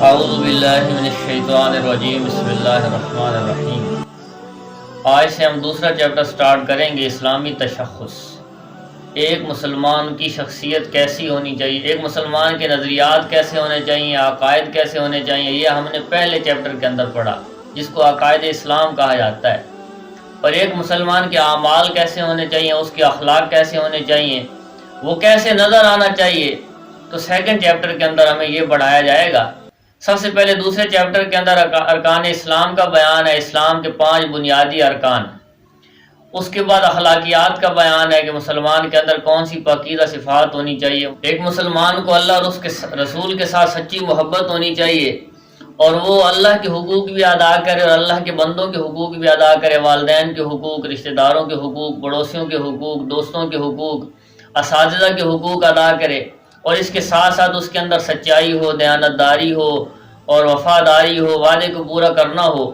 اعوذ باللہ من الشیطان الرجیم بسم اللہ الرحمن الرحیم۔ آج سے ہم دوسرا چیپٹر سٹارٹ کریں گے، اسلامی تشخص۔ ایک مسلمان کی شخصیت کیسی ہونی چاہیے، ایک مسلمان کے نظریات کیسے ہونے چاہیے، عقائد کیسے ہونے چاہیے، یہ ہم نے پہلے چیپٹر کے اندر پڑھا، جس کو عقائد اسلام کہا جاتا ہے۔ اور ایک مسلمان کے اعمال کیسے ہونے چاہیے، اس کے اخلاق کیسے ہونے چاہیے، وہ کیسے نظر آنا چاہیے، تو سیکنڈ چیپٹر کے اندر ہمیں یہ پڑھایا جائے گا۔ سب سے پہلے دوسرے چیپٹر کے اندر ارکان اسلام کا بیان ہے، اسلام کے 5 بنیادی ارکان۔ اس کے بعد اخلاقیات کا بیان ہے کہ مسلمان کے اندر کون سی پاکیزہ صفات ہونی چاہیے۔ ایک مسلمان کو اللہ اور اس کے رسول کے ساتھ سچی محبت ہونی چاہیے، اور وہ اللہ کے حقوق بھی ادا کرے اور اللہ کے بندوں کے حقوق بھی ادا کرے، والدین کے حقوق، رشتہ داروں کے حقوق، پڑوسیوں کے حقوق، دوستوں کے حقوق، اساتذہ کے حقوق ادا کرے، اور اس کے ساتھ ساتھ اس کے اندر سچائی ہو، دیانتداری ہو اور وفاداری ہو، وعدے کو پورا کرنا ہو،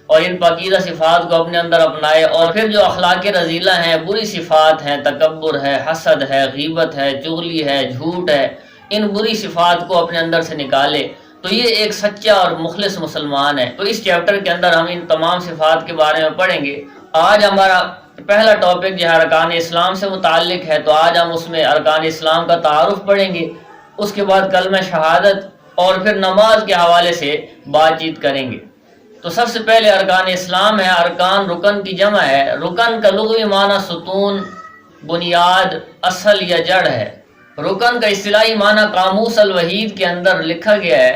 اور ان پاکیزہ صفات کو اپنے اندر اپنائے۔ اور پھر جو اخلاق رذیلہ ہیں، بری صفات ہیں، تکبر ہے، حسد ہے، غیبت ہے، چغلی ہے، جھوٹ ہے، ان بری صفات کو اپنے اندر سے نکالے، تو یہ ایک سچا اور مخلص مسلمان ہے۔ تو اس چیپٹر کے اندر ہم ان تمام صفات کے بارے میں پڑھیں گے۔ آج ہمارا پہلا ٹاپک جو ہے ارکان اسلام سے متعلق ہے، تو آج ہم اس میں ارکان اسلام کا تعارف پڑھیں گے، اس کے بعد کلمہ شہادت اور پھر نماز کے حوالے سے بات چیت کریں گے۔ تو سب سے پہلے ارکان اسلام ہے۔ ارکان رکن کی جمع ہے۔ رکن کا لغوی معنی ستون، بنیاد، اصل یا جڑ ہے۔ رکن کا اصطلاحی معنی قاموس الوحید کے اندر لکھا گیا ہے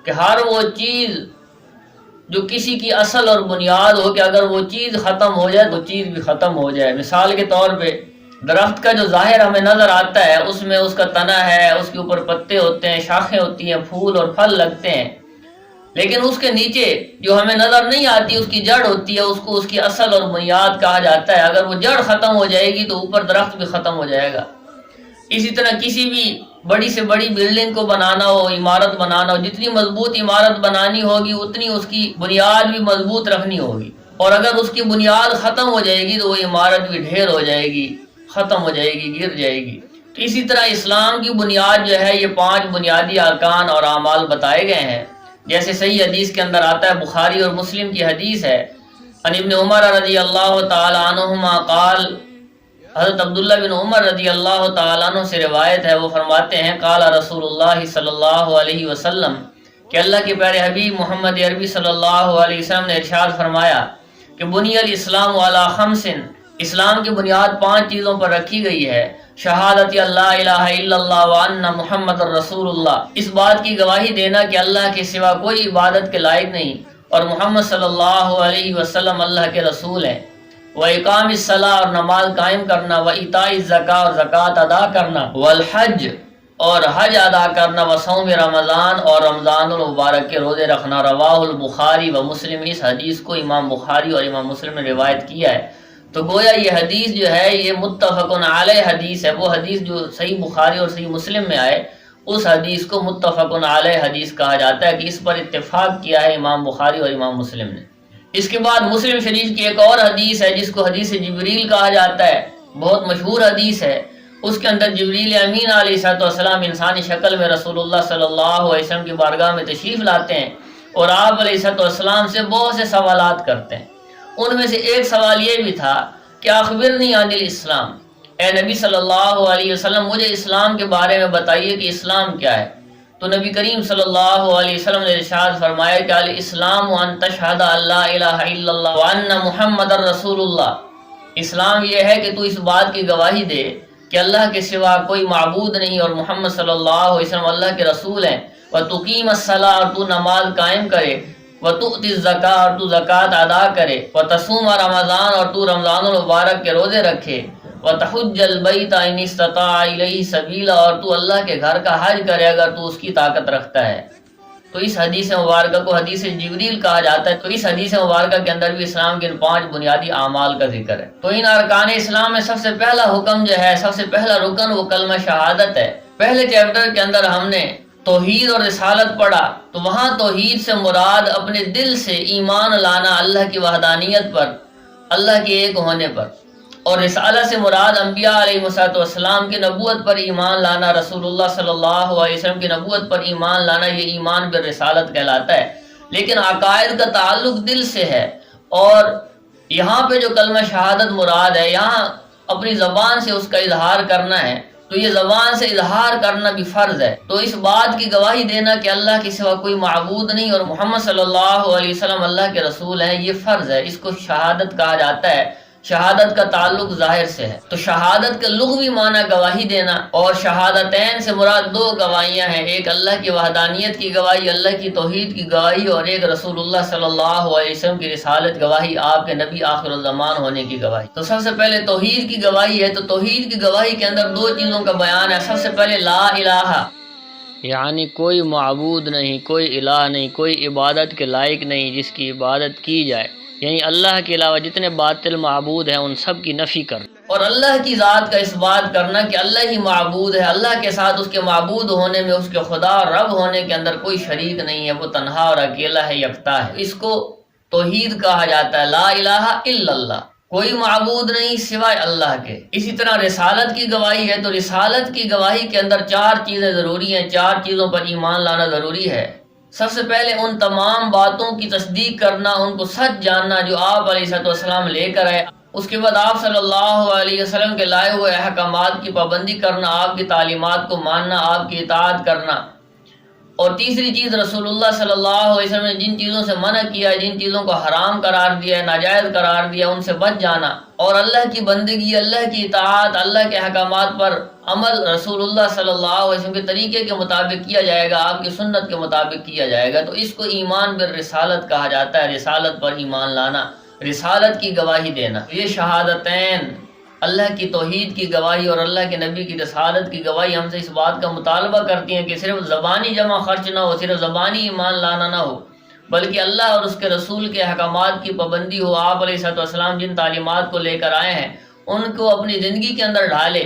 کہ ہر وہ چیز جو کسی کی اصل اور بنیاد ہو، کہ اگر وہ چیز ختم ہو جائے تو چیز بھی ختم ہو جائے۔ مثال کے طور پہ درخت کا جو ظاہر ہمیں نظر آتا ہے، اس میں اس کا تنا ہے، اس کے اوپر پتے ہوتے ہیں، شاخیں ہوتی ہیں، پھول اور پھل لگتے ہیں، لیکن اس کے نیچے جو ہمیں نظر نہیں آتی، اس کی جڑ ہوتی ہے، اس کو اس کی اصل اور بنیاد کہا جاتا ہے۔ اگر وہ جڑ ختم ہو جائے گی تو اوپر درخت بھی ختم ہو جائے گا۔ اسی طرح کسی بھی بڑی سے بڑی بلڈنگ کو بنانا ہو، عمارت بنانا ہو، جتنی مضبوط عمارت بنانی ہوگی اتنی اس کی بنیاد بھی مضبوط رکھنی ہوگی، اور اگر اس کی بنیاد ختم ہو جائے گی تو وہ عمارت بھی ڈھیر ہو جائے گی، ختم ہو جائے گی، گر جائے گی۔ تو اسی طرح اسلام کی بنیاد جو ہے، یہ 5 بنیادی ارکان اور اعمال بتائے گئے ہیں، جیسے صحیح حدیث کے اندر آتا ہے، بخاری اور مسلم کی حدیث ہے، عن ابن عمر رضی اللہ تعالی عنہما قال، حضرت عبداللہ بن عمر رضی اللہ تعالیٰ عنہ سے روایت ہے، وہ فرماتے ہیں، قال رسول اللہ صلی اللہ علیہ وسلم، کہ اللہ کے پیارے حبیب محمد عربی صلی اللہ علیہ وسلم نے ارشاد فرمایا کہ بنی الاسلام علی 5، اسلام کی بنیاد 5 چیزوں پر رکھی گئی ہے۔ شہادت اللہ الہ الا اللہ وان محمد الرسول اللہ، اس بات کی گواہی دینا کہ اللہ کے سوا کوئی عبادت کے لائق نہیں اور محمد صلی اللہ علیہ وسلم اللہ کے رسول ہیں۔ وَإِقَامِ الصَّلَاةِ، اور نماز قائم کرنا، وَإِيتَاءِ الزَّكَاةِ، اور زکوٰۃ ادا کرنا، وَالْحَجِّ، اور حج ادا کرنا، وَصَوْمِ رمضان، اور رمضان المبارک کے روزے رکھنا۔ رواہ البخاری و مسلم، اس حدیث کو امام بخاری اور امام مسلم نے روایت کیا ہے۔ تو گویا یہ حدیث جو ہے یہ متفق علیہ حدیث ہے۔ وہ حدیث جو صحیح بخاری اور صحیح مسلم میں آئے، اس حدیث کو متفق علیہ حدیث کہا جاتا ہے، کہ اس پر اتفاق کیا ہے امام بخاری اور امام مسلم نے۔ اس کے بعد مسلم شریف کی ایک اور حدیث ہے جس کو حدیث جبریل کہا جاتا ہے، بہت مشہور حدیث ہے۔ اس کے اندر جبریل امین علیہ السلام انسانی شکل میں رسول اللہ صلی اللہ علیہ وسلم کی بارگاہ میں تشریف لاتے ہیں، اور آپ علیہ السلام سے بہت سے سوالات کرتے ہیں۔ ان میں سے ایک سوال یہ بھی تھا کہ اخبرنی عن الاسلام، اے نبی صلی اللہ علیہ وسلم مجھے اسلام کے بارے میں بتائیے کہ اسلام کیا ہے۔ تو نبی کریم صلی اللہ علیہ وسلم نے ارشاد فرمایا کہ الاسلام ان تشہد ان لا الہ الا اللہ وان محمد الرسول اللہ، اسلام یہ ہے کہ تو اس بات کی گواہی دے کہ اللہ کے سوا کوئی معبود نہیں اور محمد صلی اللہ علیہ وسلم اللہ کے رسول ہیں، وتقیم الصلاۃ، اور تو نماز قائم کرے، وتؤتی الزکاۃ، اور تو زکوٰۃ ادا کرے، وتصوم رمضان، اور تو رمضان المبارک کے روزے رکھے، وتحج البیت ان استطاع الیہ سبیلا، اور تو اللہ کے گھر کا حج کرے اگر تو اس کی طاقت رکھتا ہے۔ تو اس حدیث مبارکہ کو حدیث جبریل کہا جاتا ہے۔ تو اس حدیث مبارکہ کے اندر بھی اسلام کے 5 بنیادی اعمال کا ذکر ہے۔ تو ان ارکان اسلام میں سب سے پہلا حکم جو ہے، سب سے پہلا رکن، وہ کلمہ شہادت ہے۔ پہلے چیپٹر کے اندر ہم نے توحید اور رسالت پڑھا، تو وہاں توحید سے مراد اپنے دل سے ایمان لانا اللہ کی وحدانیت پر، اللہ کے ایک ہونے پر، اور رسالت سے مراد انبیاء علیہ السلام کی نبوت پر ایمان لانا، رسول اللہ صلی اللہ علیہ وسلم کی نبوت پر ایمان لانا، یہ ایمان بالرسالت کہلاتا ہے۔ لیکن عقائد کا تعلق دل سے ہے، اور یہاں پہ جو کلمہ شہادت مراد ہے، یہاں اپنی زبان سے اس کا اظہار کرنا ہے، تو یہ زبان سے اظہار کرنا بھی فرض ہے۔ تو اس بات کی گواہی دینا کہ اللہ کے سوا کوئی معبود نہیں اور محمد صلی اللہ علیہ وسلم اللہ کے رسول ہیں، یہ فرض ہے، اس کو شہادت کہا جاتا ہے۔ شہادت کا تعلق ظاہر سے ہے، تو شہادت کا لغوی معنی گواہی دینا، اور شہادتین سے مراد دو گواہیاں ہیں، ایک اللہ کی وحدانیت کی گواہی، اللہ کی توحید کی گواہی، اور ایک رسول اللہ صلی اللہ علیہ وسلم کی رسالت گواہی، آپ کے نبی آخر الزمان ہونے کی گواہی۔ تو سب سے پہلے توحید کی گواہی ہے، تو توحید کی گواہی کے اندر دو چیزوں کا بیان ہے۔ سب سے پہلے لا الہ، یعنی کوئی معبود نہیں، کوئی الہ نہیں، کوئی عبادت کے لائق نہیں جس کی عبادت کی جائے، یعنی اللہ کے علاوہ جتنے باطل معبود ہیں ان سب کی نفی کر، اور اللہ کی ذات کا اس بات کرنا کہ اللہ ہی معبود ہے، اللہ کے ساتھ اس کے معبود ہونے میں، اس کے خدا اور رب ہونے کے اندر کوئی شریک نہیں ہے، وہ تنہا اور اکیلا ہے، یکتا ہے۔ اس کو توحید کہا جاتا ہے، لا الہ الا اللہ، کوئی معبود نہیں سوائے اللہ کے۔ اسی طرح رسالت کی گواہی ہے، تو رسالت کی گواہی کے اندر چار چیزیں ضروری ہیں، چار چیزوں پر ایمان لانا ضروری ہے۔ سب سے پہلے ان تمام باتوں کی تصدیق کرنا، ان کو سچ جاننا جو آپ علیہ السلام لے کر آئے۔ اس کے بعد آپ صلی اللہ علیہ وسلم کے لائے ہوئے احکامات کی پابندی کرنا، آپ کی تعلیمات کو ماننا، آپ کی اطاعت کرنا۔ اور تیسری چیز رسول اللہ صلی اللہ علیہ وسلم نے جن چیزوں سے منع کیا ہے، جن چیزوں کو حرام قرار دیا ہے، ناجائز قرار دیا، ان سے بچ جانا، اور اللہ کی بندگی، اللہ کی اطاعت، اللہ کے احکامات پر عمل رسول اللہ صلی اللہ علیہ وسلم کے طریقے کے مطابق کیا جائے گا، آپ کی سنت کے مطابق کیا جائے گا، تو اس کو ایمان بالرسالت کہا جاتا ہے، رسالت پر ایمان لانا، رسالت کی گواہی دینا۔ یہ شہادتین، اللہ کی توحید کی گواہی اور اللہ کے نبی کی رسالت کی گواہی ہم سے اس بات کا مطالبہ کرتی ہیں کہ صرف زبانی جمع خرچ نہ ہو، صرف زبانی ایمان لانا نہ ہو، بلکہ اللہ اور اس کے رسول کے احکامات کی پابندی ہو۔ آپ علیہ السلام جن تعلیمات کو لے کر آئے ہیں ان کو اپنی زندگی کے اندر ڈھالے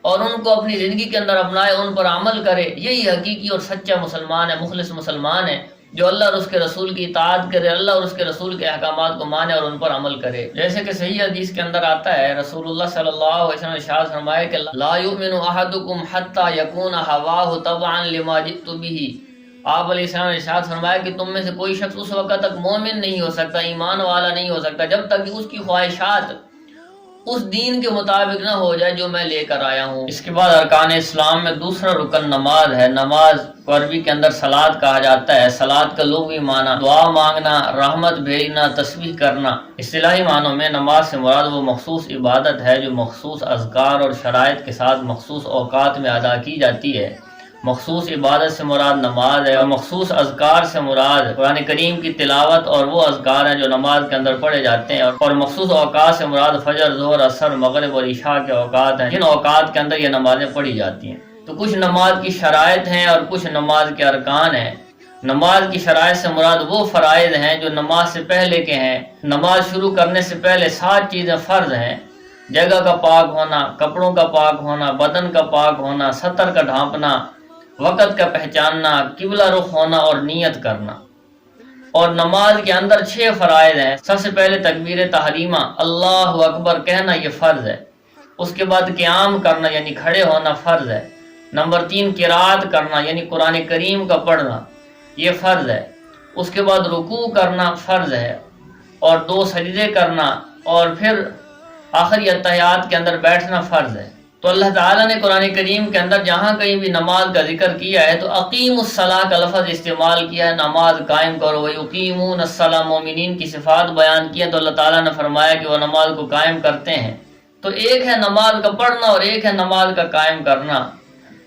اور ان کو اپنی زندگی کے اندر اپنائے، ان پر عمل کرے۔ یہی حقیقی اور سچا مسلمان ہے، مخلص مسلمان ہے، جو اللہ اور اس کے رسول کی اطاعت کرے، اللہ اور اس کے رسول کے احکامات کو مانے اور ان پر عمل کرے۔ جیسے کہ صحیح حدیث کے اندر آتا ہے، رسول اللہ صلی اللہ علیہ وسلم نے ارشاد فرمایا کہ لا یؤمن احدکم حتی یکون ہواہ تبعا لما جئت بہ۔ آپ علیہ السلام نے ارشاد فرمایا کہ تم میں سے کوئی شخص اس وقت تک مومن نہیں ہو سکتا، ایمان والا نہیں ہو سکتا، جب تک کہ اس کی خواہشات اس دین کے مطابق نہ ہو جائے جو میں لے کر آیا ہوں۔ اس کے بعد ارکان اسلام میں دوسرا رکن نماز ہے۔ نماز کو عربی کے اندر صلاۃ کہا جاتا ہے۔ صلاۃ کا لغوی معنی دعا مانگنا، رحمت بھیجنا، تسبیح کرنا۔ اصطلاحی معنوں میں نماز سے مراد وہ مخصوص عبادت ہے جو مخصوص اذکار اور شرائط کے ساتھ مخصوص اوقات میں ادا کی جاتی ہے۔ مخصوص عبادت سے مراد نماز ہے، اور مخصوص اذکار سے مراد قرآن کریم کی تلاوت اور وہ اذکار ہیں جو نماز کے اندر پڑھے جاتے ہیں، اور مخصوص اوقات سے مراد فجر، ظہر، عصر، مغرب اور عشاء کے اوقات ہیں جن اوقات کے اندر یہ نمازیں پڑھی جاتی ہیں۔ تو کچھ نماز کی شرائط ہیں اور کچھ نماز کے ارکان ہیں۔ نماز کی شرائط سے مراد وہ فرائض ہیں جو نماز سے پہلے کے ہیں۔ نماز شروع کرنے سے پہلے 7 چیزیں فرض ہیں: جگہ کا پاک ہونا، کپڑوں کا پاک ہونا، بدن کا پاک ہونا، سطر کا ڈھانپنا، وقت کا پہچاننا، قبلہ رخ ہونا اور نیت کرنا۔ اور نماز کے اندر 6 فرائض ہیں۔ سب سے پہلے تکبیر تحریمہ، اللہ اکبر کہنا، یہ فرض ہے۔ اس کے بعد قیام کرنا یعنی کھڑے ہونا فرض ہے۔ نمبر 3 قرات کرنا یعنی قرآن کریم کا پڑھنا، یہ فرض ہے۔ اس کے بعد رکوع کرنا فرض ہے، اور 2 سجدے کرنا، اور پھر آخری اتحیات کے اندر بیٹھنا فرض ہے۔ تو اللہ تعالیٰ نے قرآن کریم کے اندر جہاں کہیں بھی نماز کا ذکر کیا ہے تو اقیم الصلاۃ کا لفظ استعمال کیا ہے، نماز قائم کرو۔ وَيُقِيمُونَ الصَّلَاةَ، مومنین کی صفات بیان کی ہے، تو اللہ تعالیٰ نے فرمایا کہ وہ نماز کو قائم کرتے ہیں۔ تو ایک ہے نماز کا پڑھنا اور ایک ہے نماز کا قائم کرنا۔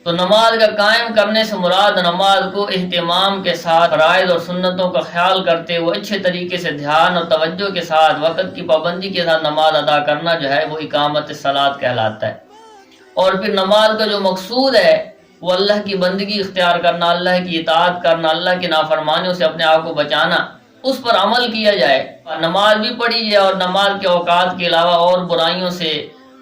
تو نماز کا قائم کرنے سے مراد نماز کو اہتمام کے ساتھ، فرائض اور سنتوں کا خیال کرتے ہوئے اچھے طریقے سے دھیان اور توجہ کے ساتھ، وقت کی پابندی کے ساتھ نماز ادا کرنا جو ہے وہ اقامت الصلاۃ کہلاتا ہے۔ اور پھر نماز کا جو مقصود ہے وہ اللہ کی بندگی اختیار کرنا، اللہ کی اطاعت کرنا، اللہ کی نافرمانیوں سے اپنے آپ کو بچانا، اس پر عمل کیا جائے، نماز بھی پڑھی جائے اور نماز کے اوقات کے علاوہ اور برائیوں سے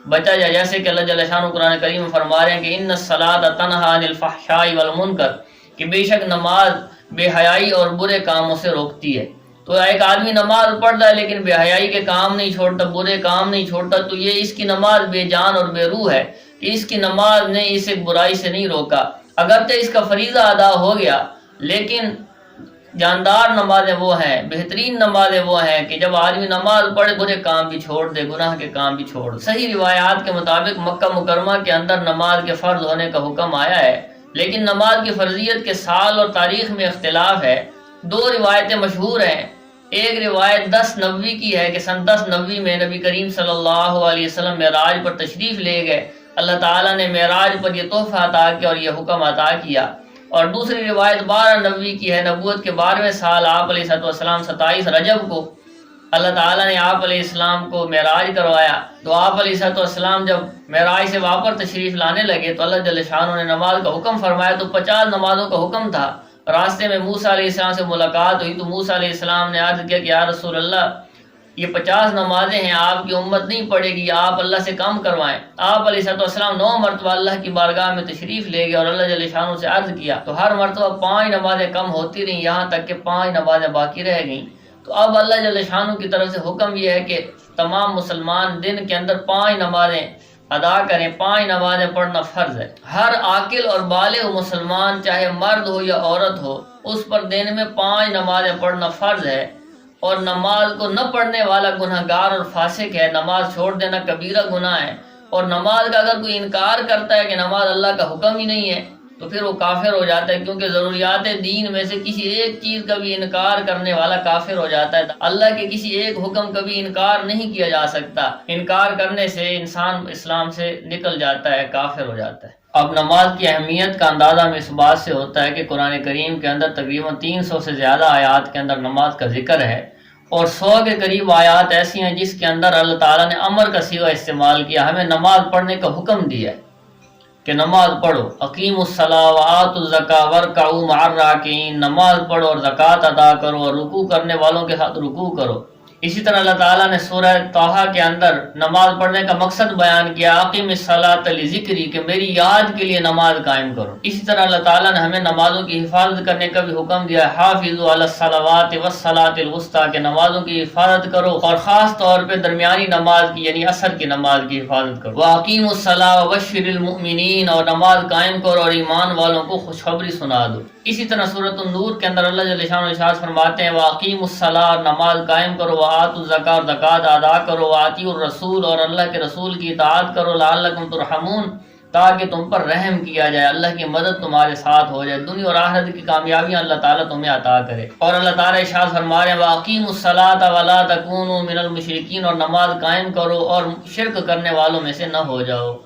بچا جائے، جیسے کہ اللہ جل شانہ قرآن کریم میں فرما رہے ہیں کہ ان الصلاۃ تنہی عن الفحشاء والمنکر، کہ بے شک نماز بے حیائی اور برے کاموں سے روکتی ہے۔ تو ایک آدمی نماز پڑھتا ہے لیکن بے حیائی کے کام نہیں چھوڑتا، برے کام نہیں چھوڑتا، تو یہ اس کی نماز بے جان اور بے روح ہے کہ اس کی نماز نے اسے برائی سے نہیں روکا۔ اگرچہ اس کا فریضہ ادا ہو گیا، لیکن جاندار نمازیں وہ ہیں، بہترین نمازیں وہ ہیں کہ جب آدمی نماز پڑھے برے کام بھی چھوڑ دے، گناہ کے کام بھی چھوڑ دے۔ صحیح روایات کے مطابق مکہ مکرمہ کے اندر نماز کے فرض ہونے کا حکم آیا ہے، لیکن نماز کی فرضیت کے سال اور تاریخ میں اختلاف ہے۔ دو روایتیں مشہور ہیں۔ ایک روایت 10 نبوی کی ہے کہ سن 10 نبوی میں نبی کریم صلی اللہ علیہ وسلم معراج پر تشریف لے گئے، اللہ تعالیٰ نے معراج پر یہ تحفہ عطا کیا اور یہ حکم عطا کیا۔ اور دوسری روایت 12 نبوی کی ہے، نبوت کے 12ویں سال آپ علیہ السلام 27 رجب کو اللہ تعالیٰ نے آپ علیہ السلام کو معراج کروایا۔ تو آپ علیہ السلام جب معراج سے واپس تشریف لانے لگے تو اللہ جل شانہ نے نماز کا حکم فرمایا، تو 50 نمازوں کا حکم تھا۔ راستے میں موسیٰ علیہ السلام سے ملاقات ہوئی تو موسیٰ علیہ السلام نے عرض کیا کہ یا رسول اللہ، یہ 50 نمازیں ہیں، آپ کی امت نہیں پڑھے گی، آپ اللہ سے کم کروائیں۔ آپ علیہ السلام 9 مرتبہ اللہ کی بارگاہ میں تشریف لے گئے اور اللہ جل شانہ سے عرض کیا، تو ہر مرتبہ 5 نمازیں کم ہوتی رہیں، یہاں تک کہ 5 نمازیں باقی رہ گئیں۔ تو اب اللہ جل شانہ کی طرف سے حکم یہ ہے کہ تمام مسلمان دن کے اندر 5 نمازیں ادا کریں، 5 نمازیں پڑھنا فرض ہے۔ ہر عاقل اور بالغ مسلمان چاہے مرد ہو یا عورت ہو، اس پر دن میں 5 نمازیں پڑھنا فرض ہے، اور نماز کو نہ پڑھنے والا گناہگار اور فاسق ہے، نماز چھوڑ دینا کبیرہ گناہ ہے۔ اور نماز کا اگر کوئی انکار کرتا ہے کہ نماز اللہ کا حکم ہی نہیں ہے تو پھر وہ کافر ہو جاتا ہے، کیونکہ ضروریات دین میں سے کسی ایک چیز کا بھی انکار کرنے والا کافر ہو جاتا ہے۔ اللہ کے کسی ایک حکم کا بھی انکار نہیں کیا جا سکتا، انکار کرنے سے انسان اسلام سے نکل جاتا ہے، کافر ہو جاتا ہے۔ اب نماز کی اہمیت کا اندازہ ہمیں اس بات سے ہوتا ہے کہ قرآن کریم کے اندر تقریباً 300 سے زیادہ آیات کے اندر نماز کا ذکر ہے، اور 100 کے قریب آیات ایسی ہیں جس کے اندر اللہ تعالیٰ نے امر کا صیغہ استعمال کیا، ہمیں نماز پڑھنے کا حکم دیا ہے کہ نماز پڑھو، اقیموا الصلاۃ وآتوا الزکاۃ وارکعوا مع الراکعین، نماز پڑھو اور زکوٰۃ ادا کرو اور رکوع کرنے والوں کے ساتھ رکوع کرو۔ اسی طرح اللہ تعالیٰ نے سورہ طٰہٰ کے اندر نماز پڑھنے کا مقصد بیان کیا، اقیم الصلاۃ لذکری، کہ میری یاد کے لیے نماز قائم کرو۔ اسی طرح اللہ تعالیٰ نے ہمیں نمازوں کی حفاظت کرنے کا بھی حکم دیا، حافظوا علی الصلوات والصلاۃ الوسطیٰ، کہ نمازوں کی حفاظت کرو اور خاص طور پہ درمیانی نماز کی یعنی عصر کی نماز کی حفاظت کرو۔ واقیموا الصلاۃ وبشر المؤمنین، اور نماز قائم کرو اور ایمان والوں کو خوشخبری سنا دو۔ اسی طرح سورۃ النور کے اندر اللہ جل شانہ ارشاد فرماتے ہیں، واقیموا الصلاۃ، نماز قائم کرو، وآتوا الزکاۃ، زکوٰۃ ادا کرو، وآتیوا الرسول، اور اللہ کے رسول کی اطاعت کرو، لعلکم ترحمون، تاکہ تم پر رحم کیا جائے، اللہ کی مدد تمہارے ساتھ ہو جائے، دنیا اور آخرت کی کامیابیاں اللہ تعالیٰ تمہیں عطا کرے۔ اور اللہ تعالیٰ ارشاد فرما رہے ہیں، واقیموا الصلاۃ ولا تکونوا من المشرکین، اور نماز قائم کرو اور شرک کرنے والوں میں سے نہ ہو جاؤ۔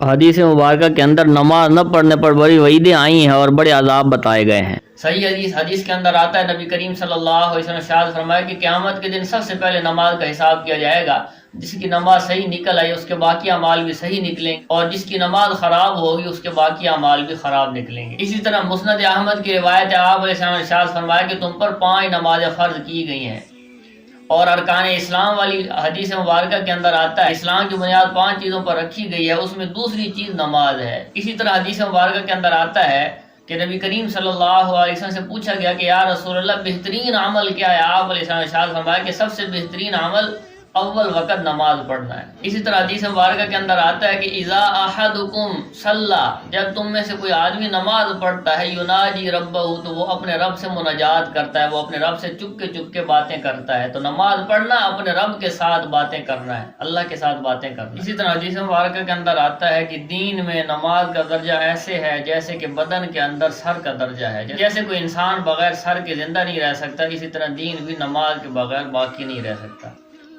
حدیث مبارکہ کے اندر نماز نہ پڑھنے پر بڑی وعیدیں آئی ہیں اور بڑے عذاب بتائے گئے ہیں۔ صحیح حدیث کے اندر آتا ہے، نبی کریم صلی اللہ علیہ وسلم نے ارشاد فرمایا کہ قیامت کے دن سب سے پہلے نماز کا حساب کیا جائے گا، جس کی نماز صحیح نکل آئی اس کے باقی اعمال بھی صحیح نکلیں، اور جس کی نماز خراب ہوگی اس کے باقی اعمال بھی خراب نکلیں گے۔ اسی طرح مسند احمد کی روایت ہے، آپ علیہ السلام نے ارشاد فرمایا کہ تم پر 5 نمازیں فرض کی گئی ہیں۔ اور ارکان اسلام والی حدیث مبارکہ کے اندر آتا ہے، اسلام کی بنیاد 5 چیزوں پر رکھی گئی ہے، اس میں دوسری چیز نماز ہے۔ اسی طرح حدیث مبارکہ کے اندر آتا ہے کہ نبی کریم صلی اللہ علیہ وسلم سے پوچھا گیا کہ یا رسول اللہ بہترین عمل کیا ہے؟ آپ علیہ السلام نے ارشاد فرمایا کہ سب سے بہترین عمل اول وقت نماز پڑھنا ہے۔ اسی طرح حدیث مبارکہ کے اندر آتا ہے کہ اذا احدکم صلی، جب تم میں سے کوئی آدمی نماز پڑھتا ہے، یناجی ربہ، تو وہ اپنے رب سے مناجات کرتا ہے، وہ اپنے رب سے چپ کے باتیں کرتا ہے۔ تو نماز پڑھنا اپنے رب کے ساتھ باتیں کرنا ہے، اللہ کے ساتھ باتیں کرنا۔ اسی طرح حدیث مبارکہ کے اندر آتا ہے کہ دین میں نماز کا درجہ ایسے ہے جیسے کہ بدن کے اندر سر کا درجہ ہے، جیسے کوئی انسان بغیر سر کے زندہ نہیں رہ سکتا، اسی طرح دین بھی نماز کے بغیر باقی نہیں رہ سکتا۔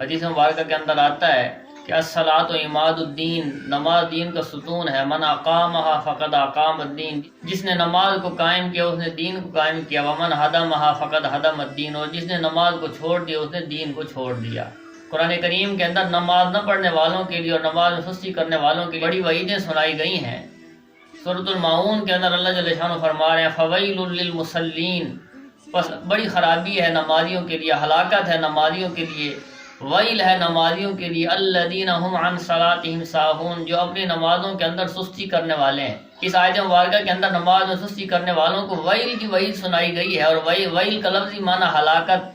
حدیث مبارکہ کے اندر آتا ہے کہ الصلاۃ عماد الدین، نماز دین کا ستون ہے، من اقامہا فقد اقام الدین، جس نے نماز کو قائم کیا اس نے دین کو قائم کیا، ومن ہدمہا فقد ہدم الدین، اور جس نے نماز کو چھوڑ دیا اس نے دین کو چھوڑ دیا۔ قرآن کریم کے اندر نماز نہ پڑھنے والوں کے لیے اور نماز میں سستی کرنے والوں کے لیے بڑی وعیدیں سنائی گئی ہیں۔ سورۃ الماعون کے اندر اللہ جل شانہ فرما رہے ہیں، فویل للمصلین، بس بڑی خرابی ہے نمازیوں کے لیے، ہلاکت ہے نمازیوں کے لیے، ویل ہے نمازیوں کے لیے، الذین هم عن صلاتهم ساہون، جو اپنی نمازوں کے اندر سستی کرنے والے ہیں۔ اس آیت مبارکہ کے اندر نماز میں سستی کرنے والوں کو ویل کی وعید سنائی گئی ہے، اور ویل کا لفظی معنی ہلاکت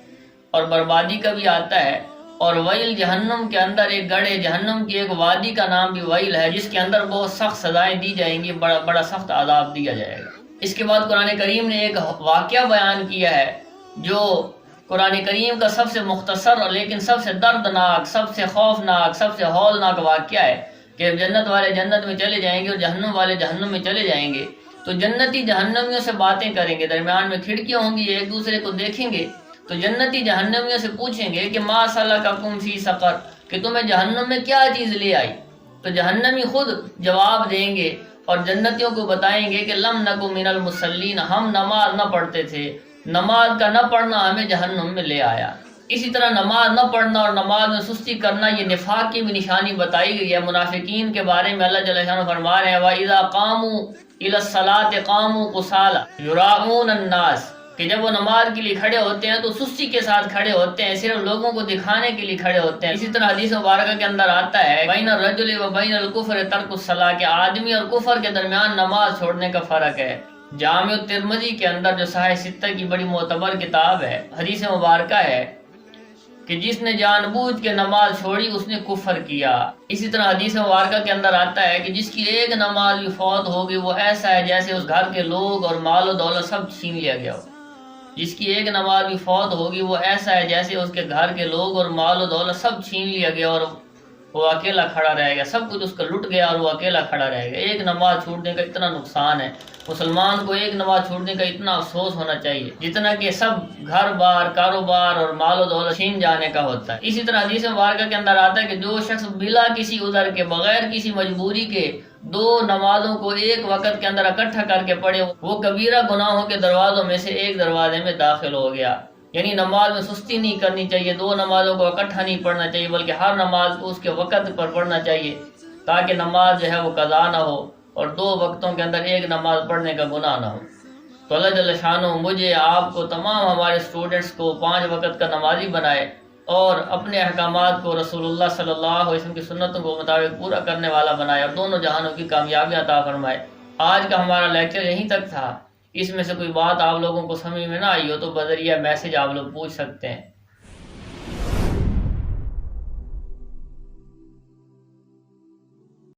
اور بربادی کا بھی آتا ہے۔ اور ویل جہنم کے اندر ایک گڑھے جہنم کی ایک وادی کا نام بھی ویل ہے، جس کے اندر بہت سخت سزائیں دی جائیں گی، بڑا سخت عذاب دیا جائے گا۔ اس کے بعد قرآن کریم نے ایک واقعہ بیان کیا ہے جو قرآن کریم کا سب سے مختصر اور لیکن سب سے دردناک، سب سے خوفناک، سب سے ہولناک واقعہ ہے کہ جنت والے جنت میں چلے جائیں گے اور جہنم والے جہنم میں چلے جائیں گے تو جنتی جہنمیوں سے باتیں کریں گے، درمیان میں کھڑکیاں ہوں گی، ایک دوسرے کو دیکھیں گے تو جنتی جہنمیوں سے پوچھیں گے کہ ما سلککم فی سقر، کہ تمہیں جہنم میں کیا چیز لے آئی؟ تو جہنمی خود جواب دیں گے اور جنتیوں کو بتائیں گے کہ لم نکو من المصلین، ہم نماز نہ پڑھتے تھے، نماز کا نہ پڑھنا ہمیں جہنم میں لے آیا۔ اسی طرح نماز نہ پڑھنا اور نماز میں سستی کرنا یہ نفاق کی بھی نشانی بتائی گئی ہے۔ منافقین کے بارے میں اللہ جل شانہ فرما رہے ہیں وَإِذَا قَامُوا إِلَى الصَّلَاةِ قَامُوا كُسَالَىٰ يُرَاءُونَ النَّاسَ، کہ جب وہ نماز کے لیے کھڑے ہوتے ہیں تو سستی کے ساتھ کھڑے ہوتے ہیں، صرف لوگوں کو دکھانے کے لیے کھڑے ہوتے ہیں۔ اسی طرح حدیث مبارکہ کے اندر آتا ہے بین الرجل و بین الکفر ترک الصلاۃ، کہ آدمی اور کفر کے درمیان نماز چھوڑنے کا فرق ہے۔ جامع الترمذی کے اندر جو صحیح ستہ کی بڑی معتبر کتاب ہے، حدیث مبارکہ ہے کہ جس نے جان بوجھ کے نماز چھوڑی اس نے کفر کیا۔ اسی طرح حدیث مبارکہ کے اندر آتا ہے کہ جس کی ایک نماز بھی فوت ہوگی وہ ایسا ہے جیسے اس گھر کے لوگ اور مال و دولت سب چھین لیا گیا ہو۔ جس کی ایک نماز بھی فوت ہوگی وہ ایسا ہے جیسے اس کے گھر کے لوگ اور مال و دولت سب چھین لیا گیا اور وہ اکیلا کھڑا رہ گیا، سب کچھ اس کا لٹ گیا اور وہ اکیلا کھڑا رہ گیا۔ ایک نماز چھوڑنے کا اتنا نقصان ہے، مسلمان کو ایک نماز چھوڑنے کا اتنا افسوس ہونا چاہیے جتنا کہ سب گھر بار، کاروبار اور مال و دولت چھین جانے کا ہوتا ہے۔ اسی طرح حدیث مبارکہ کے اندر آتا ہے کہ جو شخص بلا کسی عذر کے، بغیر کسی مجبوری کے دو نمازوں کو ایک وقت کے اندر اکٹھا کر کے پڑھے وہ کبیرہ گناہوں کے دروازوں میں سے ایک دروازے میں داخل ہو گیا۔ یعنی نماز میں سستی نہیں کرنی چاہیے، دو نمازوں کو اکٹھا نہیں پڑھنا چاہیے بلکہ ہر نماز کو اس کے وقت پر پڑھنا چاہیے تاکہ نماز جو ہے وہ قضا نہ ہو اور دو وقتوں کے اندر ایک نماز پڑھنے کا گناہ نہ ہو۔ تو اللہ جل شانہ مجھے، آپ کو، تمام ہمارے اسٹوڈنٹس کو 5 وقت کا نمازی بنائے اور اپنے احکامات کو رسول اللہ صلی اللہ علیہ وسلم کی سنتوں کو مطابق پورا کرنے والا بنائے اور دونوں جہانوں کی کامیابی عطا فرمائے۔ آج کا ہمارا لیکچر یہیں تک تھا۔ اس میں سے کوئی بات آپ لوگوں کو سمجھ میں نہ آئی ہو تو بذریعہ میسج آپ لوگ پوچھ سکتے ہیں۔